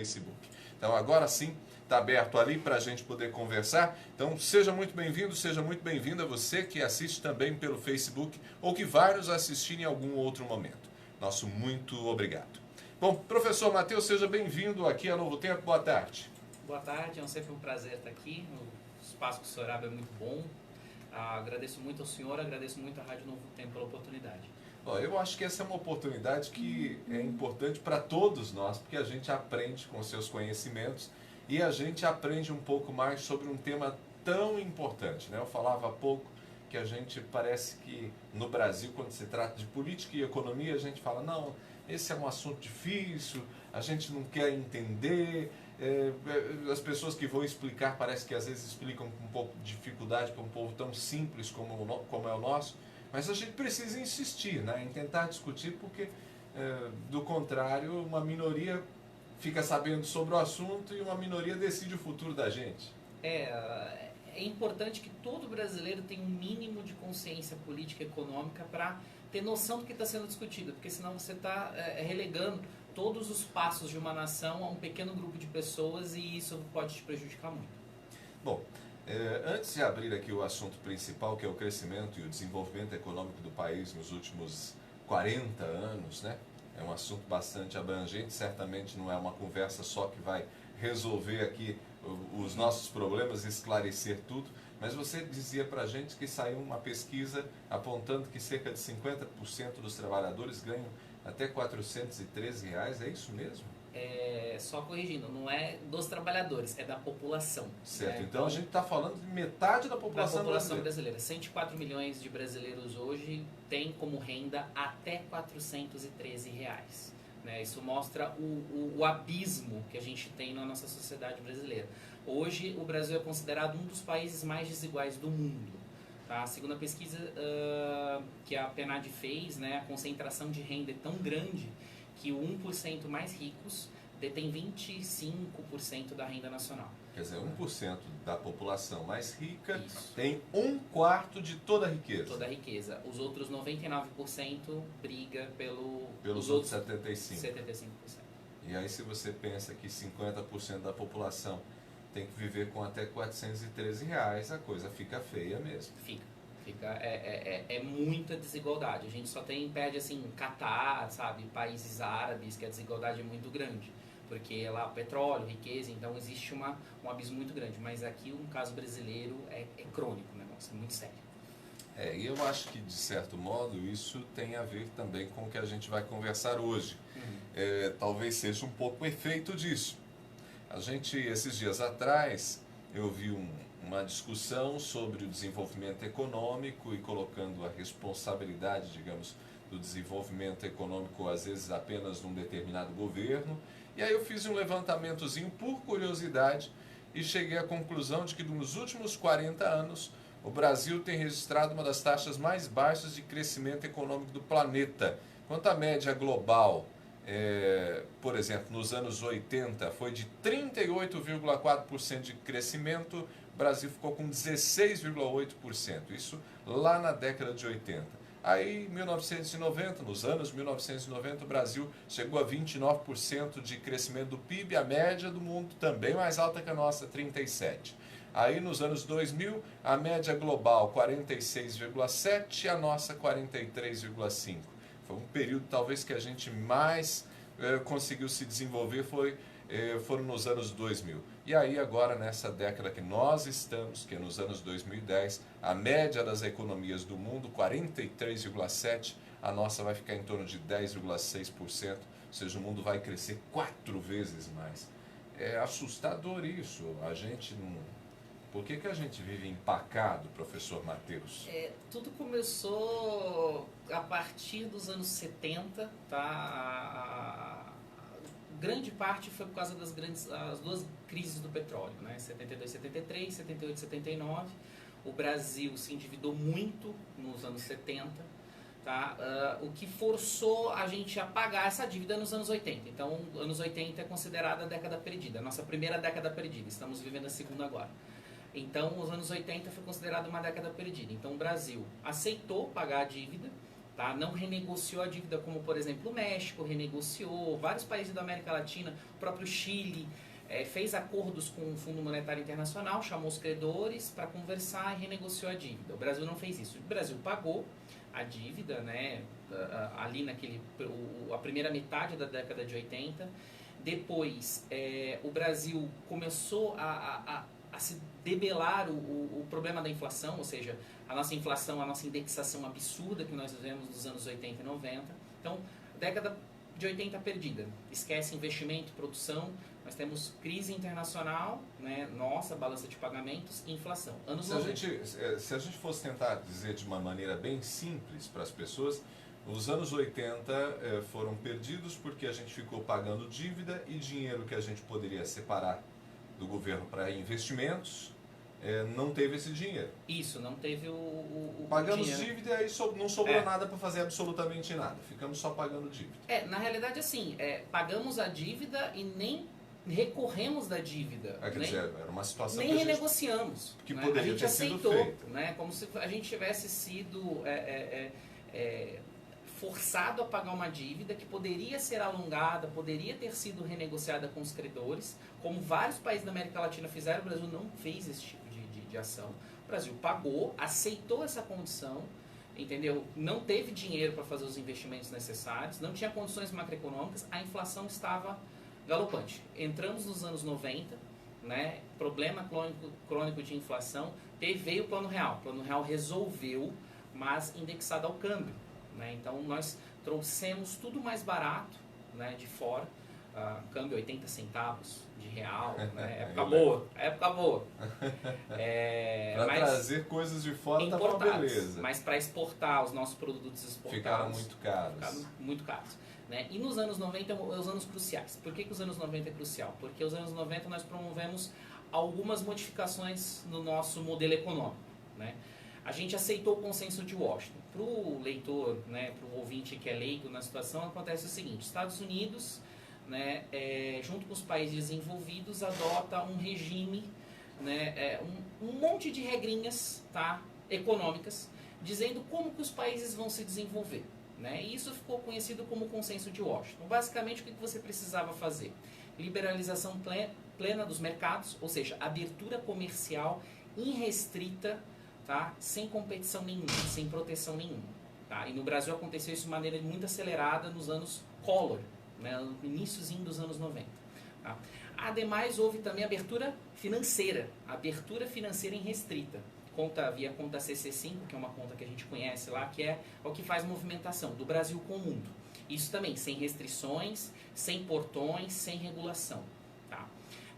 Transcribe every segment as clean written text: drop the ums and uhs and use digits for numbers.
Facebook. Então agora sim está aberto ali para a gente poder conversar. Então seja muito bem-vindo, seja muito bem-vinda você que assiste também pelo Facebook ou que vai nos assistir em algum outro momento. Nosso muito obrigado. Bom, professor Matheus, seja bem-vindo aqui a Novo Tempo. Boa tarde. Boa tarde, é sempre um prazer estar aqui. O espaço que o senhor abre é muito bom. Agradeço muito ao senhor, agradeço muito à Rádio Novo Tempo pela oportunidade. Bom, eu acho que essa é uma oportunidade que é importante para todos nós, porque a gente aprende com seus conhecimentos e a gente aprende um pouco mais sobre um tema tão importante, né? Eu falava há pouco que a gente parece que no Brasil, quando se trata de política e economia, a gente fala, não, esse é um assunto difícil, a gente não quer entender, as pessoas que vão explicar parece que às vezes explicam com um pouco de dificuldade para um povo tão simples como é o nosso, mas a gente precisa insistir, né, em tentar discutir, porque do contrário uma minoria fica sabendo sobre o assunto e uma minoria decide o futuro da gente. É importante que todo brasileiro tenha um mínimo de consciência política e econômica para ter noção do que está sendo discutido, porque senão você está relegando todos os passos de uma nação a um pequeno grupo de pessoas e isso pode te prejudicar muito. Bom, antes de abrir aqui o assunto principal, que é o crescimento e o desenvolvimento econômico do país nos últimos 40 anos, né? É um assunto bastante abrangente, certamente não é uma conversa só que vai resolver aqui os nossos problemas e esclarecer tudo, mas você dizia para a gente que saiu uma pesquisa apontando que cerca de 50% dos trabalhadores ganham até R$413, é isso mesmo? Só corrigindo, não é dos trabalhadores, é da população. Certo, então a gente está falando de metade da população brasileira. 104 milhões de brasileiros hoje têm como renda até R$413. Né? Isso mostra o abismo que a gente tem na nossa sociedade brasileira. Hoje o Brasil é considerado um dos países mais desiguais do mundo. Tá? Segundo a pesquisa que a PNAD fez, né, a concentração de renda é tão grande que o 1% mais ricos detém 25% da renda nacional. Quer dizer, 1% da população mais rica Isso. tem 1/4 de toda a riqueza. Toda a riqueza. Os outros 99% briga pelos outros 75%. 75%. E aí se você pensa que 50% da população tem que viver com até R$413, a coisa fica feia mesmo. É muita desigualdade. A gente só perde assim, Catar, sabe, países árabes, que a desigualdade é muito grande. Porque lá petróleo, riqueza, então existe um abismo muito grande. Mas aqui, no caso brasileiro, é crônico o negócio, é muito sério. E eu acho que, de certo modo, isso tem a ver também com o que a gente vai conversar hoje. Talvez seja um pouco o efeito disso. A gente, esses dias atrás, eu vi uma discussão sobre o desenvolvimento econômico e colocando a responsabilidade, digamos, do desenvolvimento econômico, às vezes apenas num determinado governo. E aí eu fiz um levantamentozinho por curiosidade e cheguei à conclusão de que nos últimos 40 anos o Brasil tem registrado uma das taxas mais baixas de crescimento econômico do planeta. Enquanto a média global, por exemplo, nos anos 80 foi de 38,4% de crescimento, o Brasil ficou com 16,8%, isso lá na década de 80. Aí, em 1990, nos anos 1990, o Brasil chegou a 29% de crescimento do PIB, a média do mundo também mais alta que a nossa, 37%. Aí, nos anos 2000, a média global 46,7%, a nossa 43,5%. Foi um período talvez que a gente mais conseguiu se desenvolver, foram nos anos 2000. E aí agora nessa década que nós estamos, que é nos anos 2010, a média das economias do mundo, 43,7%, a nossa vai ficar em torno de 10,6%, ou seja, o mundo vai crescer 4 vezes mais. É assustador isso, a gente não... Por que a gente vive empacado, professor Matheus? Tudo começou a partir dos anos 70, tá? Grande parte foi por causa as duas crises do petróleo, né? 72, 73, 78, 79. O Brasil se endividou muito nos anos 70, tá? O que forçou a gente a pagar essa dívida nos anos 80. Então, anos 80 é considerada a década perdida, a nossa primeira década perdida. Estamos vivendo a segunda agora. Então, os anos 80 foi considerado uma década perdida. Então, o Brasil aceitou pagar a dívida, tá? Não renegociou a dívida como, por exemplo, o México renegociou, vários países da América Latina, o próprio Chile, fez acordos com o Fundo Monetário Internacional, chamou os credores para conversar e renegociou a dívida. O Brasil não fez isso. O Brasil pagou a dívida, né, ali a primeira metade da década de 80. Depois, o Brasil começou a se debelar o problema da inflação, ou seja, a nossa inflação, a nossa indexação absurda que nós vivemos nos anos 80 e 90. Então, década de 80 perdida. Esquece investimento, produção. Nós temos crise internacional, né, nossa balança de pagamentos e inflação. Se a gente fosse tentar dizer de uma maneira bem simples para as pessoas, os anos 80 foram perdidos porque a gente ficou pagando dívida e dinheiro que a gente poderia separar do governo para investimentos, não teve esse dinheiro. Isso, não teve Pagamos dinheiro. Dívida e não sobrou nada para fazer absolutamente nada. Ficamos só pagando dívida. Na realidade, assim, pagamos a dívida e nem recorremos da dívida. Quer dizer, era uma situação nem que renegociamos. que né? poderia a gente ter sido aceitou, feito. né? Como se a gente tivesse sido forçado a pagar uma dívida que poderia ser alongada, poderia ter sido renegociada com os credores, como vários países da América Latina fizeram. O Brasil não fez esse tipo de ação. O Brasil pagou, aceitou essa condição, entendeu? Não teve dinheiro para fazer os investimentos necessários, não tinha condições macroeconômicas, a inflação estava galopante. Entramos nos anos 90, né? Problema crônico de inflação, veio o Plano Real. O Plano Real resolveu, mas indexado ao câmbio. Né? Então nós trouxemos tudo mais barato, né, de fora, câmbio 80 centavos de real, né? época boa. Para trazer coisas de fora estava uma beleza. Mas para exportar os nossos produtos exportados ficaram muito caros. Né? E nos anos 90, os anos cruciais. Por que os anos 90 é crucial? Porque os anos 90 nós promovemos algumas modificações no nosso modelo econômico. Né? A gente aceitou o consenso de Washington. Para o leitor, né, para o ouvinte que é leigo na situação, acontece o seguinte: Estados Unidos, né, junto com os países desenvolvidos, adota um regime, né, um monte de regrinhas, tá, econômicas, dizendo como que os países vão se desenvolver. Né? E isso ficou conhecido como consenso de Washington. Basicamente, o que você precisava fazer? Liberalização plena dos mercados, ou seja, abertura comercial irrestrita, tá? Sem competição nenhuma, sem proteção nenhuma. Tá? E no Brasil aconteceu isso de maneira muito acelerada nos anos Collor, né? No iníciozinho dos anos 90. Tá? Ademais, houve também abertura financeira irrestrita. Via conta CC5, que é uma conta que a gente conhece lá, que é o que faz movimentação do Brasil com o mundo. Isso também, sem restrições, sem portões, sem regulação. Tá?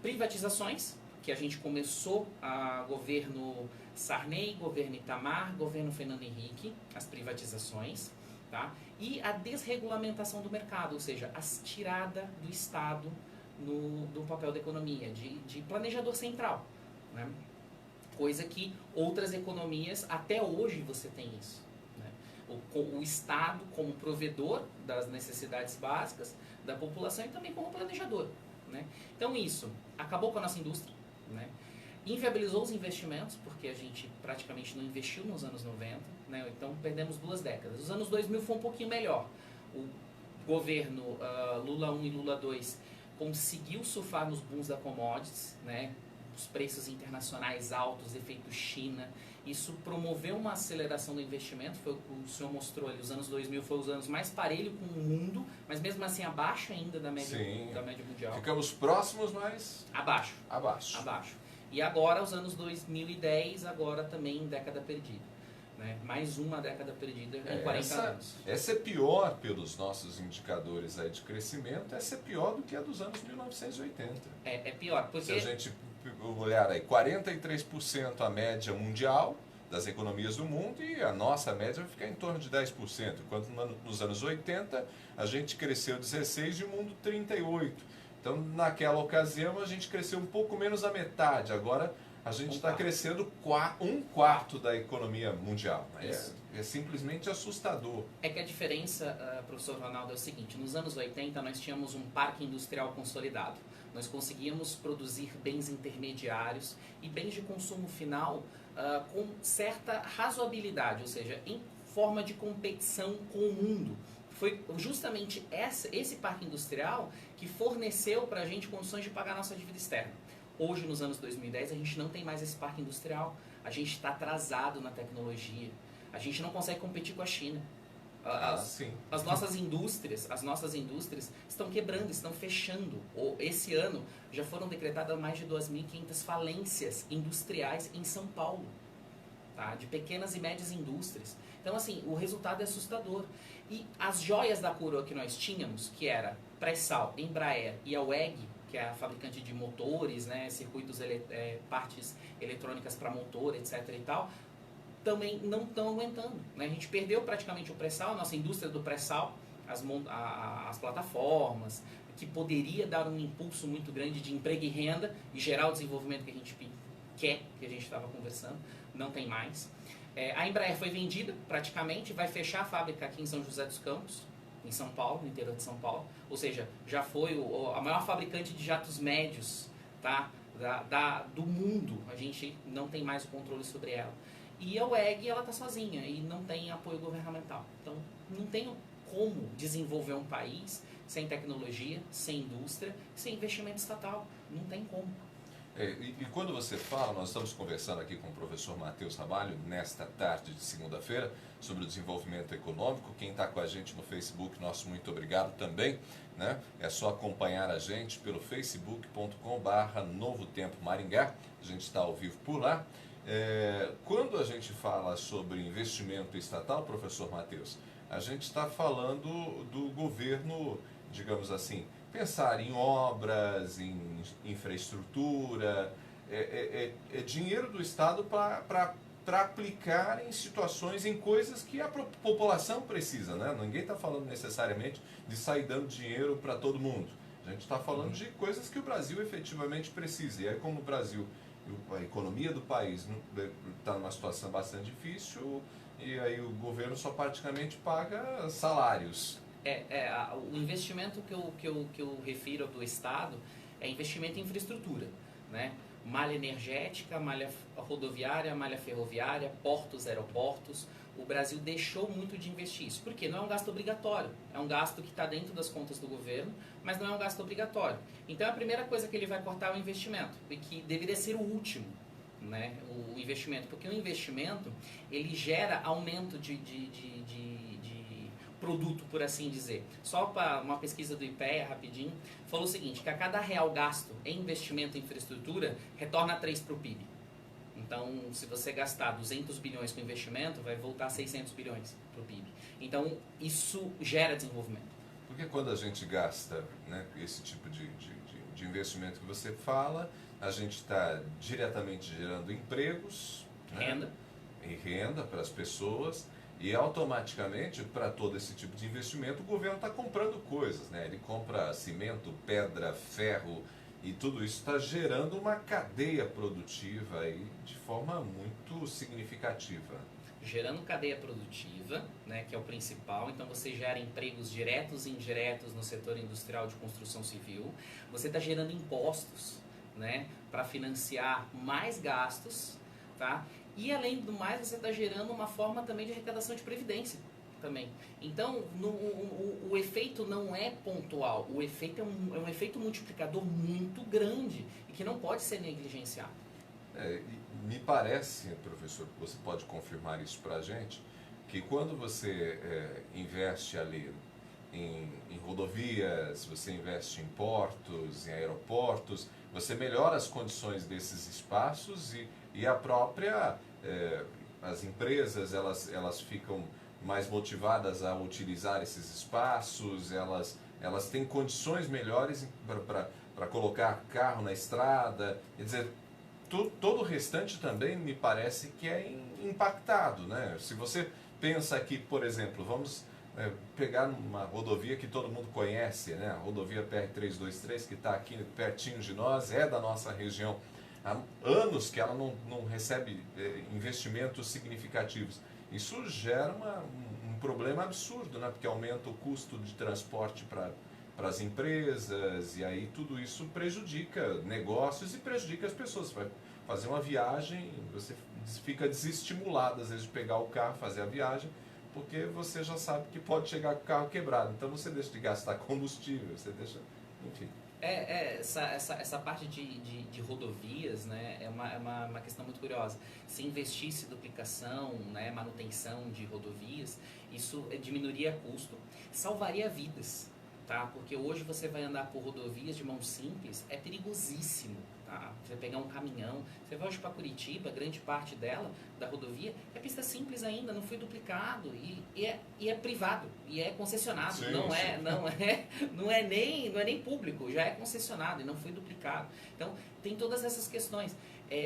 Privatizações, que a gente começou a governo Sarney, governo Itamar, governo Fernando Henrique, as privatizações. Tá? E a desregulamentação do mercado, ou seja, a tirada do Estado do papel da economia, de planejador central. Né? Coisa que outras economias, até hoje você tem isso. Né? O Estado como provedor das necessidades básicas da população e também como planejador. Né? Então isso acabou com a nossa indústria, né? Inviabilizou os investimentos, porque a gente praticamente não investiu nos anos 90, né? Então perdemos 2 décadas. Os anos 2000 foi um pouquinho melhor. O governo Lula 1 e Lula 2 conseguiu surfar nos booms da commodities, né? Os preços internacionais altos, efeito China, isso promoveu uma aceleração do investimento. Foi o que o senhor mostrou ali, os anos 2000 foram os anos mais parelhos com o mundo, mas mesmo assim abaixo ainda da média mundial. Ficamos próximos, mas abaixo. E agora, os anos 2010, agora também década perdida. Né? Mais uma década perdida em 40 anos. Essa é pior pelos nossos indicadores aí de crescimento, essa é pior do que a dos anos 1980. É pior, porque... Se a gente olhar aí, 43% a média mundial das economias do mundo e a nossa média vai ficar em torno de 10%, enquanto nos anos 80 a gente cresceu 16% e o mundo 38%. Então, naquela ocasião, a gente cresceu um pouco menos da metade. Agora, a gente está crescendo 1/4 da economia mundial. É simplesmente assustador. É que a diferença, professor Ronaldo, é o seguinte: nos anos 80 nós tínhamos um parque industrial consolidado. Nós conseguíamos produzir bens intermediários e bens de consumo final com certa razoabilidade, ou seja, em forma de competição com o mundo. Foi justamente esse parque industrial que forneceu para a gente condições de pagar nossa dívida externa. Hoje, nos anos 2010, a gente não tem mais esse parque industrial. A gente está atrasado na tecnologia. A gente não consegue competir com a China. As nossas indústrias estão quebrando, estão fechando. Esse ano já foram decretadas mais de 2.500 falências industriais em São Paulo, tá? De pequenas e médias indústrias. Então, assim, o resultado é assustador. E as joias da coroa que nós tínhamos, que era Pré-Sal, Embraer e a WEG, que é a fabricante de motores, né, circuitos, partes eletrônicas para motor, etc. e tal, também não estão aguentando, né? A gente perdeu praticamente o pré-sal, a nossa indústria do pré-sal, as plataformas, que poderia dar um impulso muito grande de emprego e renda e gerar o desenvolvimento que a gente quer, que a gente estava conversando, não tem mais. A Embraer foi vendida praticamente, vai fechar a fábrica aqui em São José dos Campos, em São Paulo, no interior de São Paulo, ou seja, já foi a maior fabricante de jatos médios, tá? do mundo, a gente não tem mais o controle sobre ela. E a WEG, ela está sozinha e não tem apoio governamental. Então, não tem como desenvolver um país sem tecnologia, sem indústria, sem investimento estatal. Não tem como. E quando você fala, nós estamos conversando aqui com o professor Matheus Ramalho, nesta tarde de segunda-feira, sobre o desenvolvimento econômico. Quem está com a gente no Facebook, nosso muito obrigado também, né? É só acompanhar a gente pelo facebook.com/Novo Tempo Maringá. A gente está ao vivo por lá. Quando a gente fala sobre investimento estatal, professor Matheus, a gente está falando do governo, digamos assim, pensar em obras, em infraestrutura, é dinheiro do Estado para aplicar em situações, em coisas que a população precisa, né? Ninguém está falando necessariamente de sair dando dinheiro para todo mundo. A gente está falando de coisas que o Brasil efetivamente precisa. E aí, como o Brasil, a economia do país está numa situação bastante difícil, e aí o governo só praticamente paga salários. O investimento que eu refiro do Estado é investimento em infraestrutura, né? Malha energética, malha rodoviária, malha ferroviária, portos, aeroportos. O Brasil deixou muito de investir isso. Por quê? Não é um gasto obrigatório. É um gasto que está dentro das contas do governo, mas não é um gasto obrigatório. Então, a primeira coisa que ele vai cortar é o investimento, e que deveria ser o último, né? O investimento. Porque o investimento, ele gera aumento de produto, por assim dizer. Só para uma pesquisa do IPEA, rapidinho, falou o seguinte, que a cada real gasto em investimento em infraestrutura, retorna 3 para o PIB. Então, se você gastar 200 bilhões com investimento, vai voltar 600 bilhões para o PIB. Então, isso gera desenvolvimento. Porque quando a gente gasta, né, esse tipo de investimento que você fala, a gente está diretamente gerando empregos, renda, né, e renda para as pessoas. E automaticamente, para todo esse tipo de investimento, o governo está comprando coisas, né? Ele compra cimento, pedra, ferro, e tudo isso está gerando uma cadeia produtiva aí de forma muito significativa. Gerando cadeia produtiva, né, que é o principal. Então você gera empregos diretos e indiretos no setor industrial de construção civil. Você está gerando impostos, né, para financiar mais gastos, tá? E além do mais, você está gerando uma forma também de arrecadação de previdência também. Então, o efeito não é pontual, o efeito é um efeito multiplicador muito grande e que não pode ser negligenciado. Me parece, professor, que você pode confirmar isso para a gente, que quando você investe ali em rodovias, você investe em portos, em aeroportos, você melhora as condições desses espaços e a própria... as empresas elas ficam mais motivadas a utilizar esses espaços, elas têm condições melhores para colocar carro na estrada, quer dizer, todo o restante também me parece que é impactado, né? Se você pensa aqui, por exemplo, vamos pegar uma rodovia que todo mundo conhece, né? A rodovia PR-323, que está aqui pertinho de nós, é da nossa região. Há anos que ela não recebe investimentos significativos. Isso gera um problema absurdo, né? Porque aumenta o custo de transporte para as empresas, e aí tudo isso prejudica negócios e prejudica as pessoas. Você vai fazer uma viagem, você fica desestimulado às vezes de pegar o carro, fazer a viagem, porque você já sabe que pode chegar com o carro quebrado. Então você deixa de gastar combustível, você deixa, enfim. Essa parte de rodovias, né, é uma questão muito curiosa. Se investisse em duplicação, né, manutenção de rodovias, isso diminuiria custo, salvaria vidas, tá? Porque hoje você vai andar por rodovias de mão simples, é perigosíssimo, tá? Você vai pegar um caminhão, você vai hoje para Curitiba, grande parte dela, da rodovia, é pista simples ainda, não foi duplicado e é privado, e é concessionado, Sim, não é nem público, já é concessionado e não foi duplicado. Então, tem todas essas questões.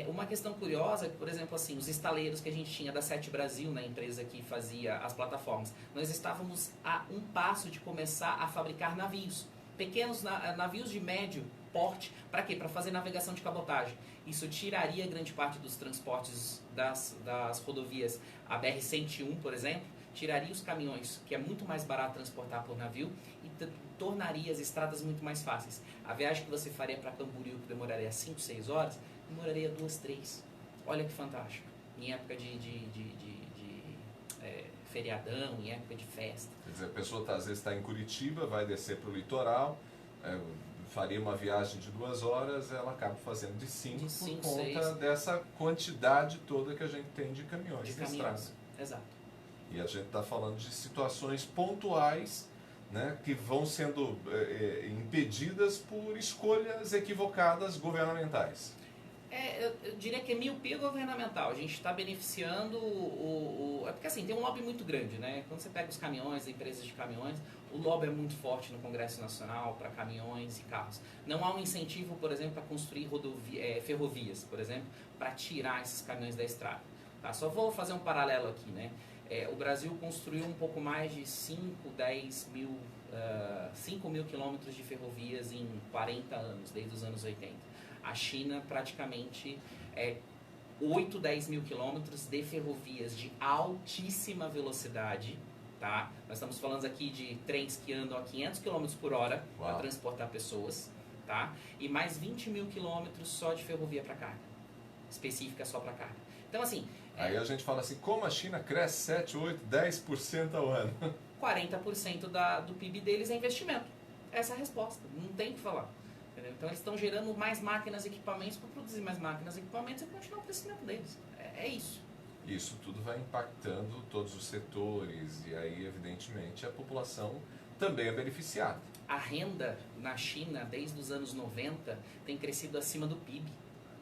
Uma questão curiosa, por exemplo, assim, os estaleiros que a gente tinha da Sete Brasil, na empresa que fazia as plataformas, nós estávamos a um passo de começar a fabricar navios, pequenos navios de médio porte, para quê? Para fazer navegação de cabotagem. Isso tiraria grande parte dos transportes das rodovias, a BR-101, por exemplo, tiraria os caminhões, que é muito mais barato transportar por navio, e tornaria as estradas muito mais fáceis. A viagem que você faria para Camboriú, que demoraria 5, 6 horas, demoraria 2, 3. Olha que fantástico. Em época de feriadão, em época de festa. Quer dizer, a pessoa às vezes está em Curitiba, vai descer para o litoral, faria uma viagem de 2 horas, ela acaba fazendo de 5 por conta 6. Dessa quantidade toda que a gente tem de caminhões na estrada. Exato. E a gente está falando de situações pontuais, né, que vão sendo impedidas por escolhas equivocadas governamentais. Eu diria que é miopia governamental. A gente está beneficiando É porque assim, tem um lobby muito grande, né? Quando você pega os caminhões, empresas de caminhões, o lobby é muito forte no Congresso Nacional para caminhões e carros. Não há um incentivo, por exemplo, para construir ferrovias, por exemplo, para tirar esses caminhões da estrada. Tá? Só vou fazer um paralelo aqui, né? O Brasil construiu um pouco mais de 5 mil quilômetros de ferrovias em 40 anos, desde os anos 80. A China praticamente 8, 10 mil quilômetros de ferrovias de altíssima velocidade, tá? Nós estamos falando aqui de trens que andam a 500 km por hora para transportar pessoas, tá? E mais 20 mil quilômetros só de ferrovia para carga, específica só para carga. Então assim... Aí a gente fala assim, como a China cresce 7, 8, 10% ao ano? 40% do PIB deles é investimento. Essa é a resposta, não tem o que falar. Então eles estão gerando mais máquinas e equipamentos para produzir mais máquinas e equipamentos e continuar o crescimento deles. É isso. Isso tudo vai impactando todos os setores e aí, evidentemente, a população também é beneficiada. A renda na China, desde os anos 90, tem crescido acima do PIB.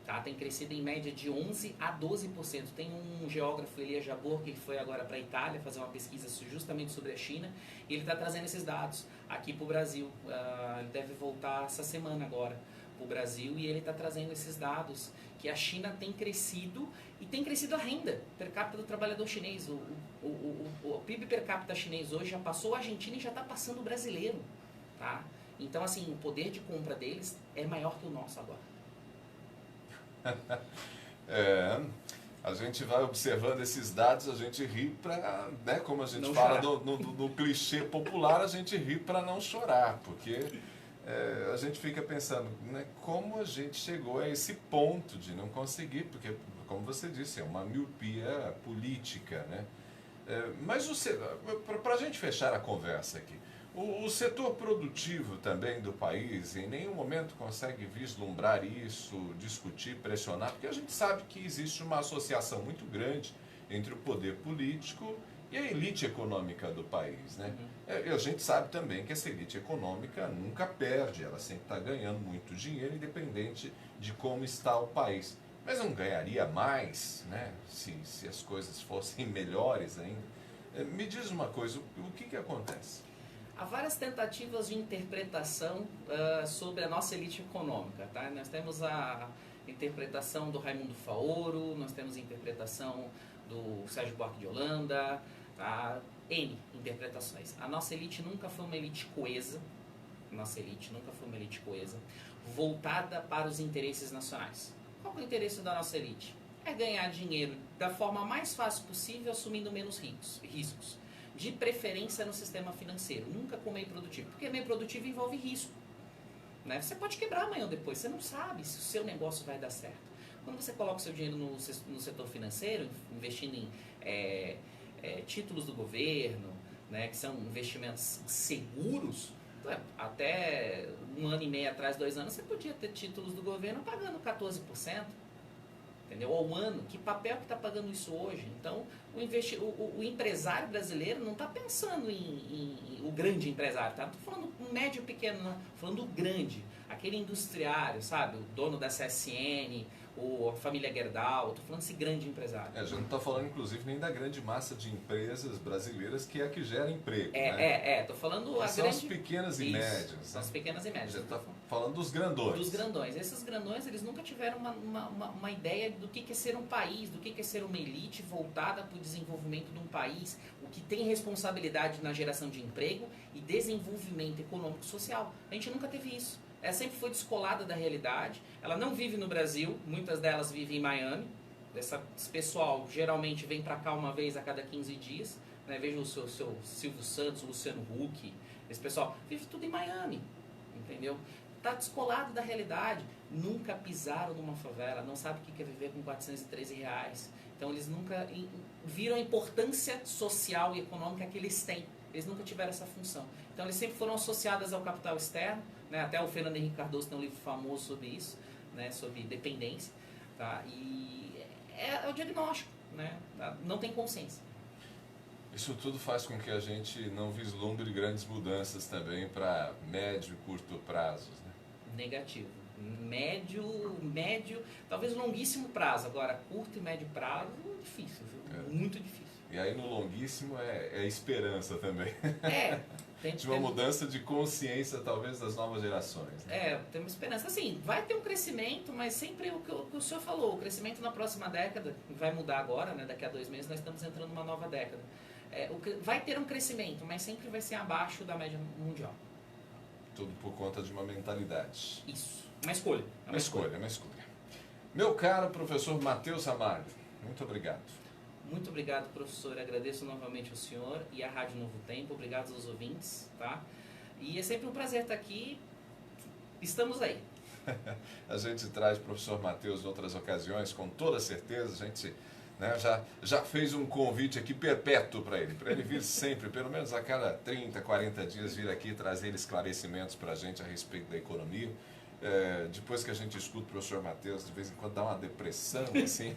Tá? Tem crescido em média de 11% a 12%. Tem um geógrafo, Elia Jabbour, que foi agora para a Itália fazer uma pesquisa justamente sobre a China, e ele está trazendo esses dados aqui para o Brasil. Ele deve voltar essa semana agora para o Brasil, e ele está trazendo esses dados que a China tem crescido, e tem crescido a renda per capita do trabalhador chinês. O PIB per capita chinês hoje já passou a Argentina e já está passando o brasileiro. Tá? Então, assim, o poder de compra deles é maior que o nosso agora. A gente vai observando esses dados, a gente ri para, né, como a gente não fala no clichê popular, a gente ri para não chorar, porque a gente fica pensando, né, como a gente chegou a esse ponto de não conseguir, porque, como você disse, é uma miopia política, né? Mas para a gente fechar a conversa aqui, o setor produtivo também do país em nenhum momento consegue vislumbrar isso, discutir, pressionar, porque a gente sabe que existe uma associação muito grande entre o poder político e a elite econômica do país, né? E a gente sabe também que essa elite econômica nunca perde, ela sempre está ganhando muito dinheiro, independente de como está o país. Mas não ganharia mais, né, se as coisas fossem melhores ainda? Me diz uma coisa, o que acontece? Há várias tentativas de interpretação sobre a nossa elite econômica. Tá? Nós temos a interpretação do Raimundo Faoro, nós temos a interpretação do Sérgio Buarque de Holanda, tá? N interpretações. A nossa elite nunca foi uma elite coesa, voltada para os interesses nacionais. Qual é o interesse da nossa elite? É ganhar dinheiro da forma mais fácil possível, assumindo menos riscos. De preferência no sistema financeiro, nunca com meio produtivo, porque meio produtivo envolve risco. Né? Você pode quebrar amanhã ou depois, você não sabe se o seu negócio vai dar certo. Quando você coloca o seu dinheiro no setor financeiro, investindo em títulos do governo, né, que são investimentos seguros. Até 1 ano e meio atrás, 2 anos, você podia ter títulos do governo pagando 14%. Entendeu? Ou ano, que papel que está pagando isso hoje? Então, o empresário brasileiro não está pensando o grande empresário, tá? Não estou falando um médio pequeno, não. Estou falando do grande, aquele industriário, sabe? O dono da CSN, a família Gerdau, estou falando desse grande empresário. A gente não está falando, inclusive, nem da grande massa de empresas brasileiras que é a que gera emprego. Estou falando... São as pequenas e médias. São as pequenas e médias. A gente está falando dos grandões. Dos grandões. Esses grandões, eles nunca tiveram uma ideia do que é ser um país, do que é ser uma elite voltada para o desenvolvimento de um país, o que tem responsabilidade na geração de emprego e desenvolvimento econômico e social. A gente nunca teve isso. Ela sempre foi descolada da realidade. Ela não vive no Brasil, muitas delas vivem em Miami. Esse pessoal geralmente vem para cá uma vez a cada 15 dias. Né? Veja o seu Silvio Santos, o Luciano Huck. Esse pessoal vive tudo em Miami, entendeu? Está descolado da realidade. Nunca pisaram numa favela, não sabem o que é viver com R$413. Então eles nunca viram a importância social e econômica que eles têm. Eles nunca tiveram essa função. Então eles sempre foram associados ao capital externo. Né? Até o Fernando Henrique Cardoso tem um livro famoso sobre isso, né? Sobre dependência. Tá? E é o diagnóstico, né? Não tem consciência. Isso tudo faz com que a gente não vislumbre grandes mudanças também para médio e curto prazos. Né? Negativo. Médio, talvez longuíssimo prazo. Agora, curto e médio prazo, difícil, viu? Muito difícil. E aí no longuíssimo é esperança também. De uma mudança de consciência, talvez, das novas gerações. Né? Tem uma esperança. Assim, vai ter um crescimento, mas sempre o que o senhor falou, o crescimento na próxima década, vai mudar agora, né? Daqui a 2 meses nós estamos entrando numa nova década. Vai ter um crescimento, mas sempre vai ser abaixo da média mundial. Tudo por conta de uma mentalidade. Isso. Uma escolha. Uma escolha. Meu caro professor Matheus Ramalho, muito obrigado. Muito obrigado, professor. Agradeço novamente ao senhor e à Rádio Novo Tempo. Obrigado aos ouvintes, tá? E é sempre um prazer estar aqui. Estamos aí. A gente traz o professor Matheus em outras ocasiões, com toda certeza. A gente, né, já fez um convite aqui perpétuo para ele vir sempre, pelo menos a cada 30, 40 dias, vir aqui trazer esclarecimentos para a gente a respeito da economia. Depois que a gente escuta o professor Matheus, de vez em quando dá uma depressão, assim.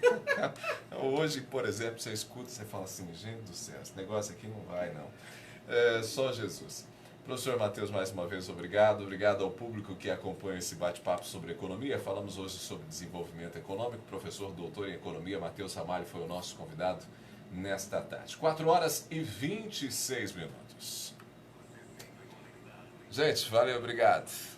Hoje, por exemplo, você escuta e você fala assim, gente do céu, esse negócio aqui não vai, não. Só Jesus. Professor Matheus, mais uma vez, obrigado. Obrigado ao público que acompanha esse bate-papo sobre economia. Falamos hoje sobre desenvolvimento econômico. O professor doutor em economia, Matheus Ramalho, foi o nosso convidado nesta tarde. 4h26. Gente, valeu, obrigado.